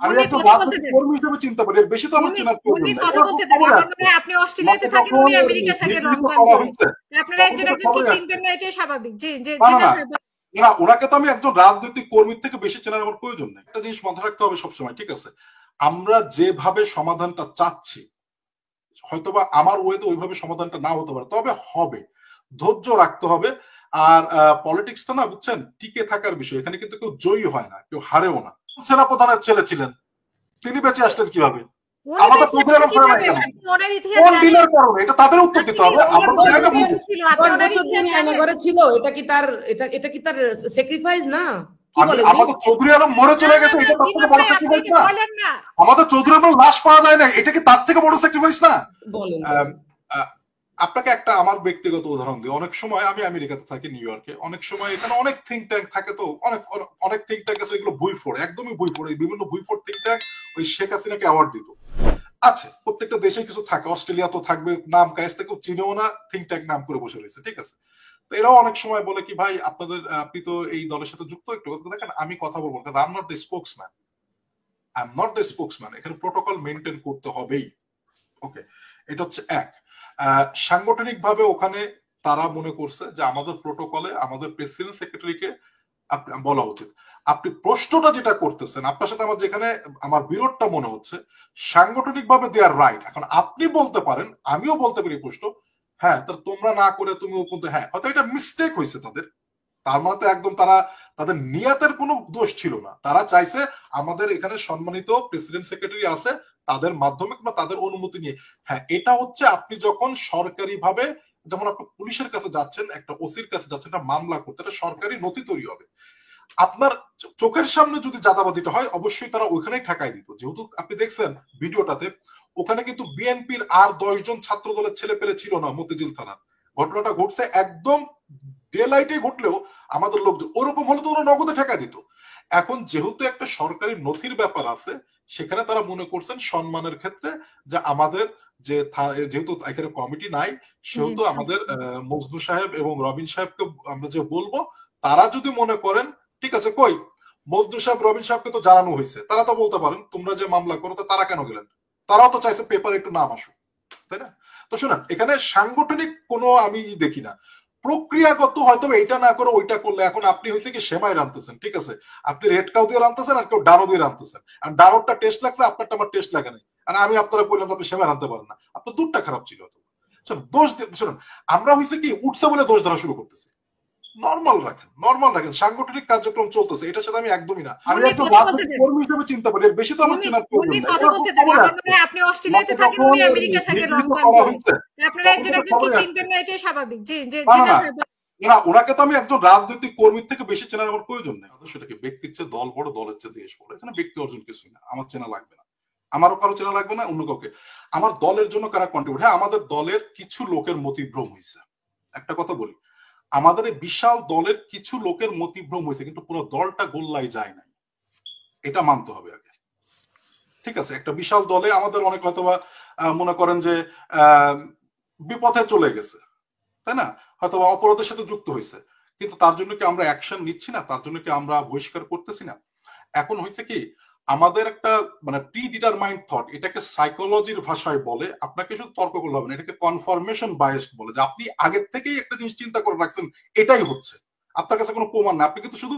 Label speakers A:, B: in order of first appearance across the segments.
A: আমি একজন রাজনৈতিক কর্মী হিসেবে চিন্তা করি, বেশি তো আমার চেনার প্রয়োজন নেই।
B: আপনি অস্ট্রেলিয়াতে থাকেন, উনি আমেরিকা থাকে লং টাইম ধরে, আপনারা একজন একজনকে চিনবেন না, এটাই স্বাভাবিক। জি জি,
A: না, ওনাকে তো আমি একজন রাজনৈতিক কর্মীর থেকে বেশি চেনার আমার প্রয়োজন নেই। একটা জিনিস মাথায় রাখতে হবে সবসময়, ঠিক আছে, আমরা যেভাবে সমাধানটা চাচ্ছি হয়তোবা আমার ওয়েতে ওইভাবে সমাধানটা না হতে পারে, তবে হবে, ধৈর্য রাখতে হবে। আর পলিটিক্সটা না বুঝছেন টিকে থাকার বিষয়, এখানে কিন্তু কেউ জয়ী হয় না, কেউ হারেও না। সেনাপ্রধানের ছেলে ছিলেন, তিনি বেঁচে আসলেন কিভাবে? আমাদের এটা তাদের উত্তর দিতে হবে।
C: এটা কি তার স্যাক্রিফাইস না?
A: আমাদের চৌধুরী আলম মরে চলে গেছে, এটা তার থেকে বড় স্যাক্রিফাইস না? আমাদের চৌধুরী আলম লাশ পাওয়া যায় না, এটা কি তার থেকে বড় স্যাক্রিফাইস না? আপনাকে একটা আমার ব্যক্তিগত উদাহরণ দিই। অনেক সময় আমি আমেরিকাতে থাকি, নিউ ইয়র্কে, অনেক সময় এখানে অনেক থিঙ্ক ট্যাঙ্ক থাকে, তো অনেক থিঙ্ক ট্যাঙ্ক আছে, এগুলো ভুই ফোড়ে, একদমই ভুই ফোড়ে। বিভিন্ন ভুই ফোড় থিঙ্ক ট্যাঙ্ক ওই শেখ হাসিনাকে অ্যাওয়ার্ড দিত। আচ্ছা, প্রত্যেকটা দেশে কিছু থাকে, অস্ট্রেলিয়া তো থাকবে, নাম কায়েস্তে কেউ চিনেও না, থিঙ্ক ট্যাঙ্ক নাম করে বসে রয়েছে, ঠিক আছে। তো এরাও অনেক সময় বলে কি, ভাই আপনি তো এই দলের সাথে যুক্ত, একটু কথা দেখেন, আমি কথা বলবো, কারণ I am not the spokesman, এখানে প্রোটোকল মেনটেন করতে হবেই। ওকে, এটা হচ্ছে এক। সাংগঠনিক ভাবে ওখানে তারা মনে করছে যে আমাদের প্রোটোকলে আমাদের প্রেসিডেন্ট সেক্রেটারিকে বলা উচিত। আপনি প্রশ্নটা যেটা করতেছেন, আপনার সাথে আমার যেখানে আমার বিরোধটা মনে হচ্ছে, সাংগঠনিক ভাবে দে আর রাইট। এখন আপনি বলতে পারেন, আমিও বলতে পারি প্রশ্ন, হ্যাঁ তোমরা না করে তুমিও কিন্তু, হ্যাঁ হয়তো এটা মিস্টেক হয়েছে তাদের, তার মানে তো একদম তাদের নিয়াতের কোনো দোষ ছিল না। তারা চাইছে আমাদের এখানে সম্মানিত প্রেসিডেন্ট সেক্রেটারি আছে, তাদের মাধ্যমে কিংবা তাদের অনুমতি নিয়ে। হ্যাঁ, এটা হচ্ছে আপনি যখন সরকারি ভাবে, যেমন আপনি পুলিশের কাছে যাচ্ছেন, একটা ওসির কাছে যাচ্ছেন, একটা মামলা করতে, একটা সরকারি নথি তৈরি হবে, আপনার চোখের সামনে যদি চাঁদাবাজিটা হয়, অবশ্যই তারা ওইখানেই ঠেকাই দিত। যেহেতু আপনি দেখছেন ভিডিওটাতে, ওখানে কিন্তু বিএনপির আর 10 জন ছাত্র দলের ছেলে পেলে ছিল না মতিঝিল থানার। ঘটনাটা ঘটছে একদম ডে লাইটে ঘটলেও আমাদের লোকজন, ওরকম হলে তো ওরা নগদে ঠেকা দিত। এখন যেহেতু একটা সরকারি নথির ব্যাপার আছে, সেখানে তারা মনে করছেন সম্মানের ক্ষেত্রে যে আমাদের যেহেতু এখানে কমিটি নাই, সেহেতু আমাদের মজনু সাহেব এবং রবিন সাহেবকে আমরা যে বলবো, তারা যদি মনে করেন ঠিক আছে, কই মজনু সাহেব রবিন সাহেবকে তো জানানো হয়েছে, তারা তো বলতে পারেন তোমরা যে মামলা করো তো তারা কেন গেলেন, তারাও তো চাইছে পেপারে একটু নাম আসুক, তাই না? তো শোনেন, এখানে সাংগঠনিক কোনো আমি দেখি না, প্রক্রিয়াগত হয়তো এইটা না করে ওইটা করলে। এখন আপনি হয়েছে কি সেমাই রাঁধতেছেন, ঠিক আছে, আপনি রেড কাউ দিয়ে রাঁধতেছেন আর কেউ ডানো দিয়ে রাঁধতেছেন, আর ডানোরটা টেস্ট লাগছে, আপনারটা আমার টেস্ট লাগে নাই, আর আমি আপনারা বললাম আপনি সেমাই রাঁধতে পারেন না, আপনার দুধটা খারাপ ছিল। দোষ শুনুন, আমরা হয়েছে কি উঠছে বলে দোষ ধরা শুরু করতেছি। নরমাল রাখেন, সাংগঠনিক কার্যক্রম চলতেছে, এটার সাথে আমি একদমই না, আমি একজন রাজনৈতিক কর্মী হিসেবে চিন্তা করি, বেশি তো আমার চেনার প্রয়োজন নেই।
B: আপনি অস্ট্রেলিয়াতে থাকেন, উনি আমেরিকা থাকে লং টাইম ধরে, আপনারা একজন একজনকে চিনবেন না, এটাই স্বাভাবিক। জি জি,
A: না, ওনাকে তো আমি একজন রাজনৈতিক কর্মীর থেকে বেশি চেনার আমার প্রয়োজন নেই। সেটাকে ব্যক্তির চেয়ে দল বড়, দলের চেয়ে দেশ বড়, এখানে ব্যক্তি অর্জন কিছুই না, আমার চেনা লাগবে না, আমারও কারো চেনা লাগবে না, অন্য কাউকে। আমার দলের জন্য কারা কন্ট্রিবিউট, হ্যাঁ আমাদের দলের কিছু লোকের মতিভ্রম হয়েছে। একটা কথা বলি, আমাদের এই বিশাল দলের কিছু লোকের মতিভ্রম হয়েছে, কিন্তু পুরো দলটা গোল্লাই যায় নাই, এটা মানতে হবে আগে, ঠিক আছে? একটা বিশাল দলে আমাদের অনেক হয়তোবা মনে করেন যে বিপথে চলে গেছে, তাই না, হয়তোবা অপরাধের সাথে যুক্ত হয়েছে, কিন্তু তার জন্য কি আমরা অ্যাকশন নিচ্ছি না? তার জন্য কি আমরা বহিষ্কার করতেছি না? এখন হয়েছে কি, আমাদের একটা মানে প্রি ডিটারমাইন্ড থট, এটাকে সাইকোলজির ভাষায় বলে, আপনাকে শুধু তর্ক করলে হবে না, এটাকে কনফার্মেশন বায়াসড বলে, যে আপনি আগের থেকেই একটা জিনিস চিন্তা করে রাখছেন এটাই হচ্ছে, আপনার কাছে কোনো প্রমাণ না, আপনি কিন্তু শুধু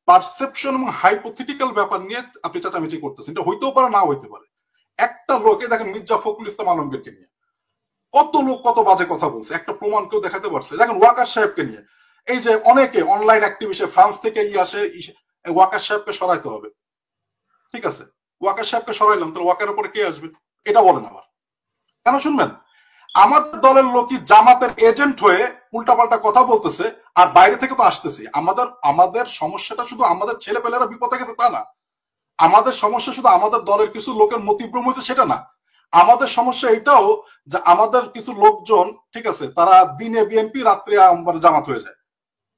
A: পারসেপশন এবং হাইপোথেটিক্যাল ব্যাপার নিয়ে আপনি চেঁচামেচি করতেছেন। এটা হইতেও পারে, না হইতে পারে। একটা লোকে দেখেন মির্জা ফখরুল ইসলাম আলমগীরকে নিয়ে কত লোক কত বাজে কথা বলছে, একটা প্রমাণ কেউ দেখাতে পারছে? দেখেন ওয়াকার সাহেবকে নিয়ে, এই যে অনেকে অনলাইন অ্যাক্টিভিস্ট ফ্রান্স থেকে আসে, ওয়াকার সাহেবকে সরাইতে হবে, ঠিক আছে, ওয়াকার সাহেবকে সরাইলাম, তাহলে ওয়াকার উপরে কে আসবে? এটা বলেন আবার কেন? শুনবেন, আমাদের দলের লোকই জামাতের এজেন্ট হয়ে উল্টাপাল্টা কথা বলতেছে, আর বাইরে থেকে তো আসতেছে। আমাদের সমস্যাটা শুধু আমাদের ছেলেপেলেরা বিপদে গেছে তা না, আমাদের সমস্যা শুধু আমাদের দলের কিছু লোকের মতিভ্রম হয়েছে সেটা না, আমাদের সমস্যা এটাও যে আমাদের কিছু লোকজন, ঠিক আছে, তারা দিনে বিএনপি রাত্রে জামাত হয়ে যায়,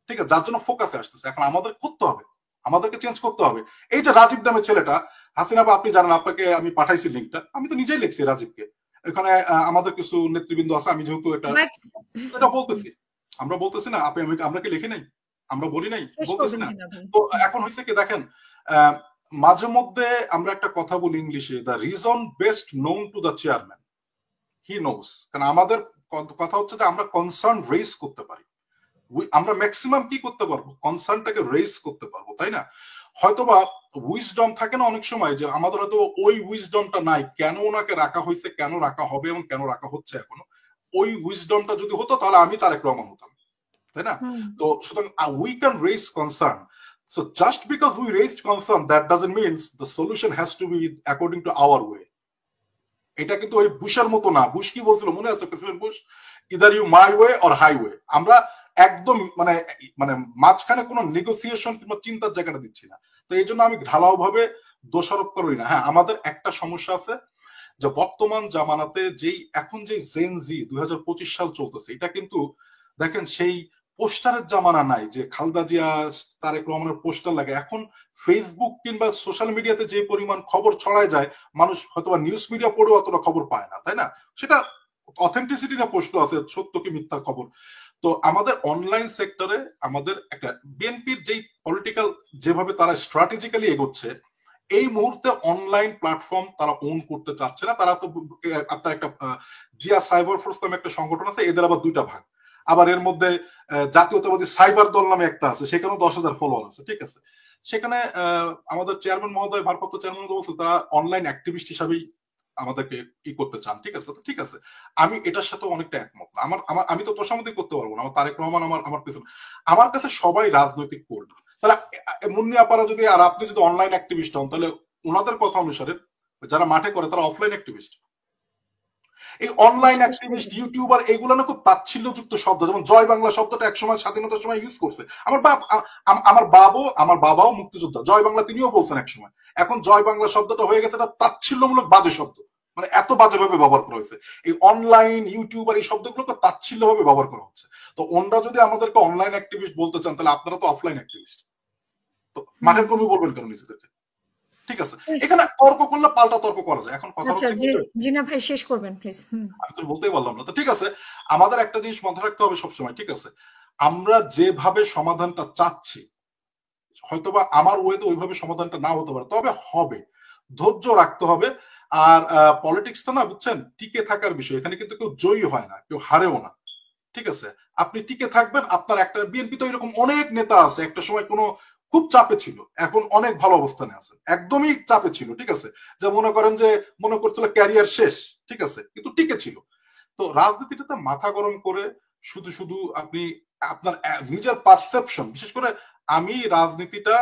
A: ঠিক আছে, যার জন্য ফোকাসে আসতেছে। এখন আমাদের করতে হবে, আমাদেরকে চেঞ্জ করতে হবে। এই যে রাজীব নামের ছেলেটা, হাসিনা বা আপনি জানেন, আপনাকে আমি পাঠাইছি লিঙ্কটা, আমি তো নিজেই লিখছি রাজীবকে, এখানে আমাদের কিছু নেতৃবৃন্দ আছে, আমি যেহেতু এটা বলতেছি, আমরা বলতেছি না, আপনি আমরা কি লিখে নাই, আমরা বলি নাই, বলতেছি না। তো এখন হয়েছে কি দেখেন, মাঝে মধ্যে আমরা একটা কথা বলি ইংলিশে, the reason best known to the chairman he knows. কারণ আমাদের কথা হচ্ছে যে আমরা কনসার্ন রেজ করতে পারি, আমরা ম্যাক্সিমাম কি করতে পারবো, কনসার্নটাকে রেজ করতে পারবো, তাই না? হয়তোবা উইজডম থাকে না অনেক সময়, যে আমাদের হয়তো ওই উইজডমটা নাই, কেন ওনাকে রাখা হয়েছে, কেন রাখা হবে এবং কেন রাখা হচ্ছে এখনো, ওই উইজডমটা যদি হতো তাহলে আমি তারেক রহমান হতাম, তাই না? তো সুতরাং we can raise concern. So just because we raised concern, that doesn't mean the solution has to be according to our way. এটা কিন্তু ওই বুশের মতো না। বুশ কি বলছিল মনে আছে, president Bush, either you my way or highway. আমরা একদম মানে মানে মাঝখানে কোনো নেগোসিয়েশন কিংবা চিন্তার জায়গাটা দিচ্ছি না। তো এই জন্য আমি ঢালাও ভাবে দোষারোপ করি না। হ্যাঁ, আমাদের একটা সমস্যা আছে যে বর্তমান জামানাতে যেই এখন যে জেন জি 2025 সাল চলতেছে, এটা কিন্তু দেখেন সেই পোস্টারের জামানা নাই যে খালেদা জিয়া তারেক রহমানের পোস্টার লাগে। এখন ফেসবুক কিংবা সোশ্যাল মিডিয়াতে যে পরিমাণ খবর ছড়ায় যায়, মানুষ হয়তো নিউজ মিডিয়া পড়েও অতটা খবর পায় না, তাই না? সেটা অথেন্টিসিটি না প্রশ্ন আছে, সত্য কি মিথ্যা খবর। তো আমাদের অনলাইন সেক্টরে আমাদের একটা বিএনপির যেই পলিটিক্যাল যেভাবে তারা স্ট্র্যাটেজিক্যালি এগোচ্ছে, এই মুহূর্তে অনলাইন প্ল্যাটফর্ম তারা ওন করতে চাচ্ছে না। তারা তো আপনার একটা জিয়া সাইবার ফোর্স নামে একটা সংগঠন আছে, এদের আবার দুইটা ভাগ, আবার এর মধ্যে জাতীয়তাবাদী সাইবার দল নামে একটা আছে, সেখানেও 10,000 ফলোয়ার আছে, ঠিক আছে? সেখানে আমাদের চেয়ারম্যান মহোদয়, ভারপ্রাপ্ত চেয়ারম্যান বলছে তারা অনলাইন অ্যাক্টিভিস্ট হিসাবেই আমাদেরকে করতে চান, ঠিক আছে? তো ঠিক আছে, আমি এটার সাথে অনেকটা একমত। আমি তো তোষামতি করতে পারবো না, আমার তারেক রহমান আমার পেছনে, আমার কাছে সবাই রাজনৈতিক কর্মী। তাহলে মুন্নি আপারা যদি আর আপনি যদি অনলাইন অ্যাক্টিভিস্ট হন, তাহলে ওনাদের কথা অনুসারে যারা মাঠে করে তারা অফলাইন অ্যাক্টিভিস্ট। এই অনলাইন অ্যাক্টিভিস্ট, ইউটিউবার, এগুলো না খুব তাচ্ছিল্যযুক্ত শব্দ। যেমন জয় বাংলা শব্দটা একসময় স্বাধীনতার সময় ইউজ করছে আমার বাবাও মুক্তিযোদ্ধা, জয় বাংলা তিনিও বলছেন একসময়। এখন জয় বাংলা শব্দটা হয়ে গেছে একটা তাচ্ছিল্যমূলক বাজে শব্দ, মানে এত বাজেভাবে ব্যবহার করা হয়েছে। এই অনলাইন ইউটিউবার এই শব্দগুলোকে তাচ্ছিল্যভাবে ব্যবহার করা হচ্ছে। তো ওনরা যদি আমাদেরকে অনলাইন অ্যাক্টিভিস্ট বলতে চান, তাহলে আপনারা তো অফলাইন অ্যাক্টিভিস্ট। তো মাঠের কর্মী বলবেন কেন নিজেদেরকে? ঠিক আছে, এখানে তর্ক করলে পাল্টা তর্ক করা যায়। এখন কথা হচ্ছে,
B: জিনা ভাই শেষ করবেন প্লিজ।
A: আমি তো বলতেই পারলাম না। তো ঠিক আছে, আমাদের একটা জিনিস মাথায় রাখতে হবে সবসময়, ঠিক আছে, আমরা যেভাবে সমাধানটা চাচ্ছি, হয়তোবা আমার ওয়েতে ওইভাবে সমাধানটা না হতে পারে, তবে হবে, ধৈর্য রাখতে হবে। আর পলিটিক্সটা না, বুঝছেন, টিকে থাকার বিষয়। এখানে কিন্তু কেউ জয়ী হয় না, কেউ হারেও না, ঠিক আছে? আপনি টিকে থাকবেন। আপনার একটা বিএনপি তো এরকম অনেক নেতা আছে, একটা সময় কোনো খুব চাপে ছিল, এখন অনেক ভালো অবস্থানে আছে। একদমই চাপে ছিল, ঠিক আছে, যে মনে করেন যে মনে করছিল ক্যারিয়ার শেষ, ঠিক আছে, কিন্তু টিকে ছিল। তো রাজনীতিটাতে মাথা গরম করে শুধু শুধু আপনি আপনার নিজের পারসেপশন, বিশেষ করে আমি রাজনীতিটা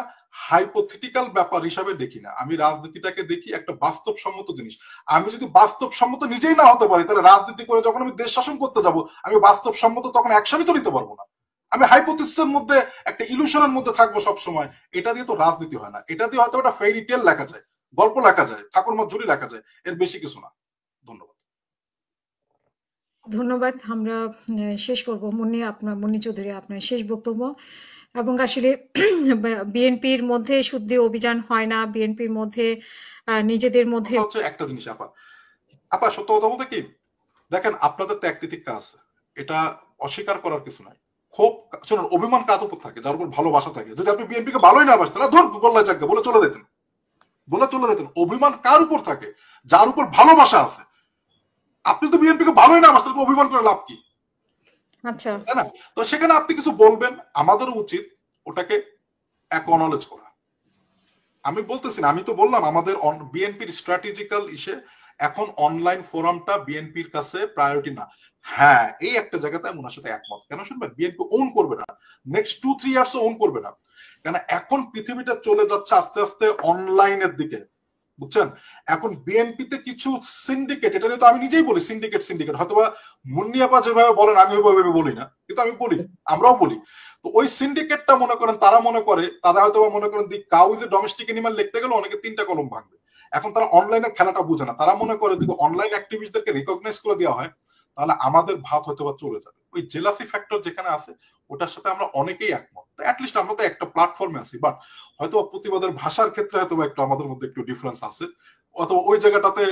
A: হাইপোথেটিক্যাল ব্যাপার হিসাবে দেখি না, আমি রাজনীতিটাকে দেখি একটা বাস্তবসম্মত জিনিস। আমি যদি বাস্তবসম্মত নিজেই না হতে পারি, তাহলে রাজনীতি করে যখন আমি দেশ শাসন করতে যাব, আমি বাস্তবসম্মত তখন অ্যাকশনই তো নিতে পারবো না। আমি হাইপোথিসিসের মধ্যে, একটা ইলুশনের মধ্যে থাকবো সবসময়। এটা দিয়ে তো রাজনীতি হয় না। এটা দিয়ে হয়তো একটা ফেরি টেল লেখা যায়, গল্প লেখা যায়, ঠাকুরমার ঝুলি লেখা যায়, এর বেশি কিছু না। ধন্যবাদ।
B: ধন্যবাদ। আমরা শেষ করবো। মুন্নি চৌধুরী, আপনার শেষ বক্তব্য। এবং আসলে বিএনপির মধ্যে শুদ্ধি অভিযান হয় না, বিএনপির মধ্যে নিজেদের মধ্যে
A: হচ্ছে একটা জিনিস, আপা সত্য কথা বলতে কি, দেখেন আপনাদের ত্যাগ তিতিক্ষা আছে, এটা অস্বীকার করার কিছু নাই। খুব শুনুন, অভিমান কার উপর থাকে? যার উপর ভালোবাসা থাকে। যদি আপনি বিএনপিকে ভালোই না বাসতেন, ধর গোল্লায় চাকবে বলে চলে যেতেন, অভিমান কার উপর থাকে? যার উপর ভালোবাসা আছে। আপনি তো বিএনপিকে ভালোই না বাসতেন, অভিমান করে লাভ কি?
B: আচ্ছা,
A: তাই না? তো সেখানে আপনি কিছু বলবেন, আমাদের উচিত ওটাকে অ্যাকনলেজ করা। আমি বলতেছি না, আমি তো বললাম আমাদের বিএনপির স্ট্র্যাটেজিক্যাল ইসে এখন অনলাইন ফোরামটা বিএনপির কাছে প্রায়োরিটি না। হ্যাঁ, এই একটা জায়গাতে আমি ওনার সাথে একমত। কেন শুনবেন, বিএনপি ওন করবে না, নেক্সট 2-3 ইয়ার্স ওন করবে না। কেন, এখন পৃথিবীটা চলে যাচ্ছে আস্তে আস্তে অনলাইনের দিকে, বুঝছেন? এখন বিএনপিতে কিছু সিন্ডিকেট, এটা নিয়ে তো আমি নিজেই বলি সিন্ডিকেট হয়তোবা মুন্নিয়াপা যেভাবে বলেন আমি ওইভাবে বলি না, কিন্তু আমি বলি, আমরাও বলি। তো ওই সিন্ডিকেটটা মনে করেন, তারা মনে করে, তারা হয়তো মনে করেন the cow is a domestic animal লিখতে গেলে অনেকে 3টা কলম ভাঙবে। এখন তারা অনলাইনের খেলাটা বুঝে না। তারা মনে করে যদি অনলাইন অ্যাক্টিভিস্টদেরকে রিকগনাইজ করে দেওয়া হয়, তাহলে আমাদের ভাত হয়তো বা চলে যাবে। ওই জেলাসি ফ্যাক্টর যেখানে আছে, ওটার সাথে আমরা অনেকেই একমত। তো অ্যাটলিস্ট আমরা তো একটা প্ল্যাটফর্মে আছি, বাট হয়তো প্রতিবাদের ভাষার ক্ষেত্রে হয়তো একটু আমাদের মধ্যে একটু ডিফারেন্স আছে, অথবা ওই জায়গাটাতে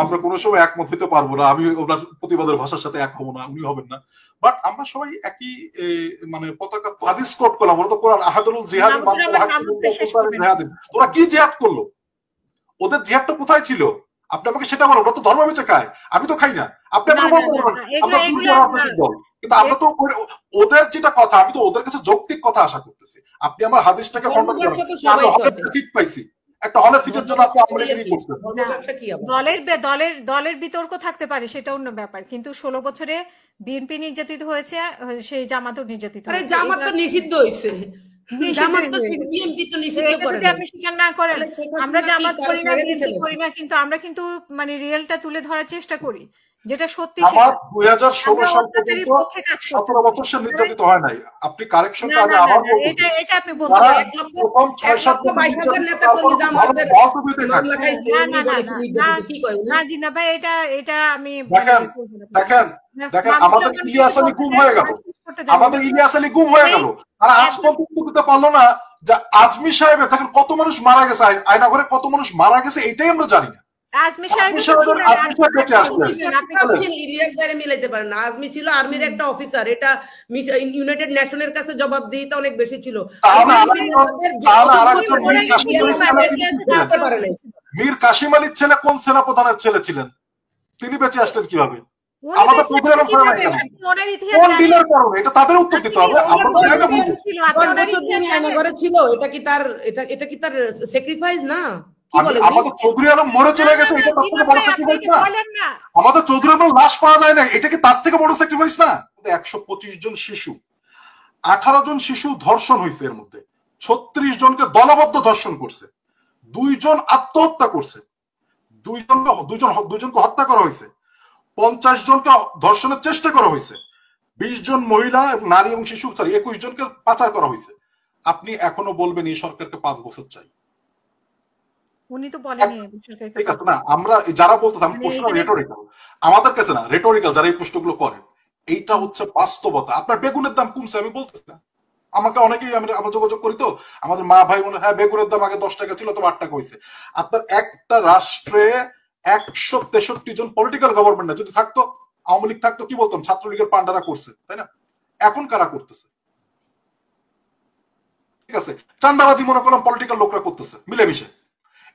A: আমরা কোনো সময় একমত হইতে পারবো না, আমি ওনার প্রতিবাদের ভাষার সাথে এক হবো না, উনি হবেন না, বাট আমরা সবাই একই মানে পতাকা হাদিস কোট করলাম, ওরা তো কোরআন আহাদুল জিহাদি ওরা কি জিহাদ করলো, ওদের জিহাদটা কোথায় ছিল? আপনি আমাকে সেটা বলো, ওরা তো ধর্ম বেঁচে খায়, আমি তো খাই না, আপনি আমাকে বলতে কিন্তু আমরা তো ওদের যেটা কথা, আমি তো ওদের কাছে যৌক্তিক কথা আশা করতেছি, আপনি আমার হাদিসটাকে খণ্ডন করেন, আমি হলে সিট পাইছি, একটা হলে সিটের জন্য আপনি আমলিগিরি করছেন।
B: দলের বিতর্ক থাকতে পারে, সেটা অন্য ব্যাপার, কিন্তু 16 বছরে বিএনপি নির্যাতিত হয়েছে, সেই জামাতও নির্যাতিত হয়েছে।
C: জামাত তো নিষিদ্ধ হয়েছে,
B: আমরা জামাত করি না, বিএনপি করি না, কিন্তু আমরা কিন্তু মানে রিয়েলটা তুলে ধরার চেষ্টা করি, যেটা সত্যি।
A: 2016 সাল পর্যন্ত 17 বছর সে নির্যাতিত হয় নাই, আপনি কারেকশনটা আমি আবার বলবো,
B: এটা আপনি বলতে পারেন,
A: প্রথম 6-7 বছর নেতা কর্মী জামাতের
B: না জিনা ভাই, এটা আমি
A: দেখেন আমাদের ইলিয়াস আলী গুম হয়ে গেল, তারা আজ পর্যন্ত দিতে পারলো না যে আজমি সাহেবের দেখেন কত মানুষ মারা গেছে, আয়নাঘরে কত মানুষ মারা গেছে, এটাই আমরা জানি না।
C: আজমি ছিল আর্মির একটা অফিসার, এটা ইউনাইটেড নেশনের কাছে জবাবদিহিতা অনেক বেশি ছিল।
A: মীর কাসিম আলীর ছেলে কোন সেনাপ্রধানের ছেলে ছিলেন, তিনি বেঁচে আসলেন কিভাবে? আমাদের এটা তাদের উত্তর দিতে হবে।
C: ছিল এটা কি তার স্যাক্রিফাইস না?
A: আমাদের চৌধুরী আলম মরে চলে গেছে, এটা তার থেকে বড় স্যাক্রিফাইস না? আমাদের চৌধুরী আলম লাশ পাওয়া যায় না, এটা কি তার থেকে বড় স্যাক্রিফাইস না? 125 জন শিশু, 18 জন শিশু ধর্ষণ হয়েছে, এর মধ্যে 36 জনকে দলবদ্ধ ধর্ষণ করছে, 2 জন আত্মহত্যা করছে, 2জনকে হত্যা করা হয়েছে, 50 জনকে ধর্ষণের চেষ্টা করা হয়েছে, 20 জন মহিলা নারী এবং শিশু 21 জনকে পাচার করা হয়েছে। আপনি এখনো বলবেন এই সরকারকে 5 বছর চাই?
B: উনি তো বলেনি
A: ঠিক আছে না, আমরা যারা বলতেছি, আমি প্রশ্ন রেটরিক্যাল, আমাদের কাছে না রেটরিক্যাল, যারা এই প্রশ্নগুলো করে, এইটা হচ্ছে বাস্তবতা। আপনার বেগুনের দাম কমছে, আমি বলতেছি না, আমাকে অনেকেই আমরা যোগাযোগ করি, তো আমাদের মা ভাই মনে, হ্যাঁ বেগুনের দাম আগে 10 টাকা ছিল, তো 8 টাকা হয়েছে। আপনার একটা রাষ্ট্রে 163 জন পলিটিক্যাল গভর্নমেন্ট না যদি থাকতো, আওয়ামী লীগ থাকতো, কি বলতাম ছাত্রলীগের পান্ডারা করছে, তাই না? এখন কারা করতেছে? ঠিক আছে, চান্দাবাজি মনে করলাম পলিটিক্যাল লোকরা করতেছে মিলেমিশে।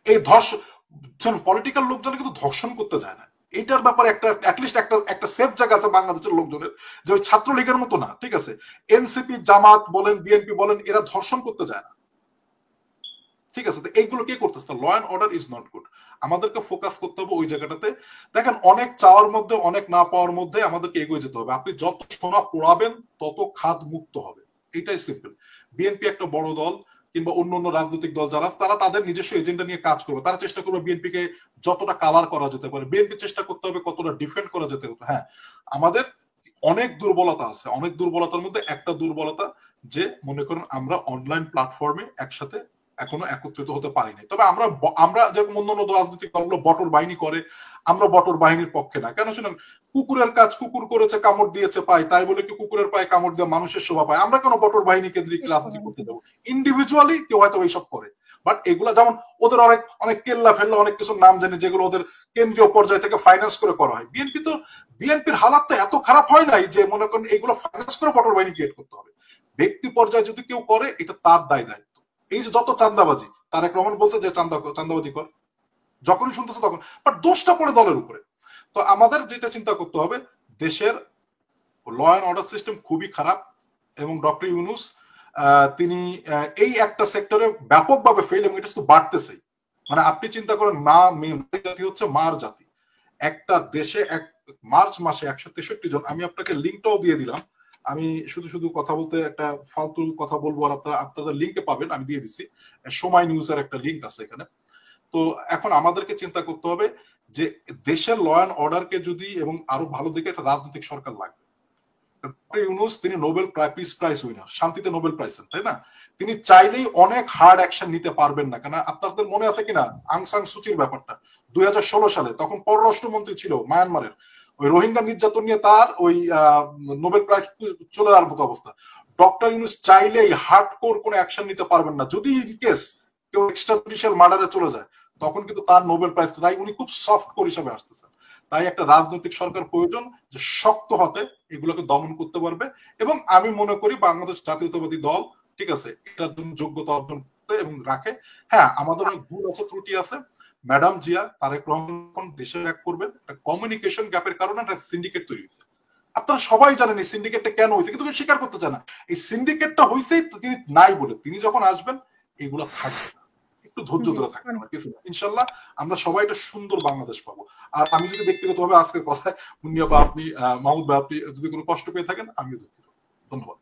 A: এই ধর্ষণ পলিটিক্যাল লোকজন কিন্তু ধর্ষণ করতে যায় না, এইটার ব্যাপারে একটা সেফ জায়গা আছে বাংলাদেশের লোকজনের, যে ওই ছাত্রলীগের মতো না। ঠিক আছে, এনসিপি জামাত বলেন বিএনপি বলেন, এরা ধর্ষণ করতে যায় না। ঠিক আছে, তো এইগুলো কে করতেছে? Law and order is not good. আমাদেরকে ফোকাস করতে হবে ওই জায়গাটাতে। দেখেন, অনেক চাওয়ার মধ্যে অনেক না পাওয়ার মধ্যে আমাদেরকে এগিয়ে যেতে হবে। আপনি যত সোনা পোড়াবেন তত খাদ মুক্ত হবে, এটাই সিম্পল। বিএনপি একটা বড় দল কিংবা অন্য অন্য রাজনৈতিক দল যারা, তারা তাদের নিজস্ব এজেন্ডা নিয়ে কাজ করবে, তারা চেষ্টা করবে বিএনপি কে যতটা কালার করা যেতে পারে, বিএনপি চেষ্টা করতে হবে কতটা ডিফেন্ড করা যেতে পারে। হ্যাঁ, আমাদের অনেক দুর্বলতা আছে, অনেক দুর্বলতার মধ্যে একটা দুর্বলতা যে মনে করেন আমরা অনলাইন প্ল্যাটফর্মে একসাথে এখনো একত্রিত হতে পারিনি। তবে আমরা যেরকম অন্য রাজনৈতিক দলগুলো বটর বাহিনী করে, আমরা বটর বাহিনীর পক্ষে না। কেন শুনেন, কুকুরের কাজ কুকুর করেছে, কামড় দিয়েছে পায়, তাই বলে কি কুকুরের পায়ে কামড় দিয়ে মানুষের শোভা পায়? আমরা কেন বটর বাহিনী কেন্দ্রিক রাজনীতি করতে যাবো? ইন্ডিভিজুয়ালি কেউ হয়তো এইসব করে, বাট এগুলা যেমন ওদের অনেক কেল্লা ফেল্লা অনেক কিছু নাম জানি, যেগুলো ওদের কেন্দ্রীয় পর্যায় থেকে ফাইন্যান্স করে করা হয়। বিএনপির হালাত তো এত খারাপ হয় নাই যে মনে করেন এগুলো ফাইন্যান্স করে বটর বাহিনী ক্রিয়েট করতে হবে। ব্যক্তি পর্যায়ে যদি কেউ করে, এটা তার দায়িত্ব। এই যে যত চান্দাবাজি, তারেক রহমান বলছে যে চান্দাবাজি করে, যখনই শুনতেছে তখন, বাট দোষটা পড়ে দলের উপরে। তো আমাদের যেটা চিন্তা করতে হবে, দেশের ল অ্যান্ড অর্ডার সিস্টেম খুবই খারাপ, এবং ডক্টর ইউনূস তিনি এই একটা সেক্টরে ব্যাপকভাবে ফেল, এবং এটা শুধু বাড়তেছেই। মানে আপনি চিন্তা করেন, জাতি হচ্ছে মার জাতি। একটা দেশে মার্চ মাসে 163 জন, আমি আপনাকে লিঙ্কটাও দিয়ে দিলাম, আমি শুধু কথা বলতে একটা ফালতু কথা বলবো, আর আপনাদের লিঙ্কে পাবেন, আমি দিয়ে দিচ্ছি, সময় নিউজের একটা লিঙ্ক আছে এখানে। তো এখন আমাদেরকে চিন্তা করতে হবে যে দেশের ল অ্যান্ড অর্ডারকে যদি, এবং আরো ভালো দিকে একটা রাজনৈতিক সরকার লাগবে। ইউনূস তিনি নোবেল পিস প্রাইজ উইনার, শান্তিতে নোবেল প্রাইজ, তাই না? তিনি চাইলেই অনেক হার্ড অ্যাকশন নিতে পারবেন না। কেন, আপনাদের মনে আছে কিনা আং সান সুচির ব্যাপারটা? 2016 সালে তখন পররাষ্ট্রমন্ত্রী ছিল মায়ানমারের, ওই রোহিঙ্গা নির্যাতন নিয়ে তার ওই নোবেল প্রাইজ চলে যাওয়ার মতো অবস্থা। ডক্টর ইউনূস চাইলেই হার্ডকোর কোনো অ্যাকশন নিতে পারবেন না। যদি ইন কেস কেউ এক্সট্রা জুডিশিয়াল মার্ডারে চলে যায় তখন কিন্তু তার নোবেল প্রাইজ, তাই উনি খুব সফট কোর হিসাবে আসতেছেন। তাই একটা রাজনৈতিক সরকার প্রয়োজন যে শক্ত হাতে এগুলোকে দমন করতে পারবে, এবং আমি মনে করি বাংলাদেশ জাতীয়তাবাদী দল ঠিক আছে এটার জন্য যোগ্যতা অর্জন করতে এবং রাখে। হ্যাঁ, আমাদের অনেক ভুল আছে, ত্রুটি আছে। ম্যাডাম জিয়া তারেক রহমান দেশে এক করবেন, একটা কমিউনিকেশন গ্যাপের কারণে একটা সিন্ডিকেট তৈরি হয়েছে। আপনারা সবাই জানেন এই সিন্ডিকেটটা কেন হয়েছে, কিন্তু কেউ স্বীকার করতে চায় না। এই সিন্ডিকেটটা হয়েছেই তিনি নাই বলে, তিনি যখন আসবেন এগুলো থাকবে না। একটু ধৈর্য ধরে থাকবে না, কিছু না। ইনশাল্লাহ আমরা সবাই একটা সুন্দর বাংলাদেশ পাবো। আর আমি যদি ব্যক্তিগতভাবে আজকের কথায় মুন্নিয়া বা আপনি মাহমুদ বা আপনি যদি কোনো কষ্ট পেয়ে থাকেন, আমিও দুঃখিত। ধন্যবাদ।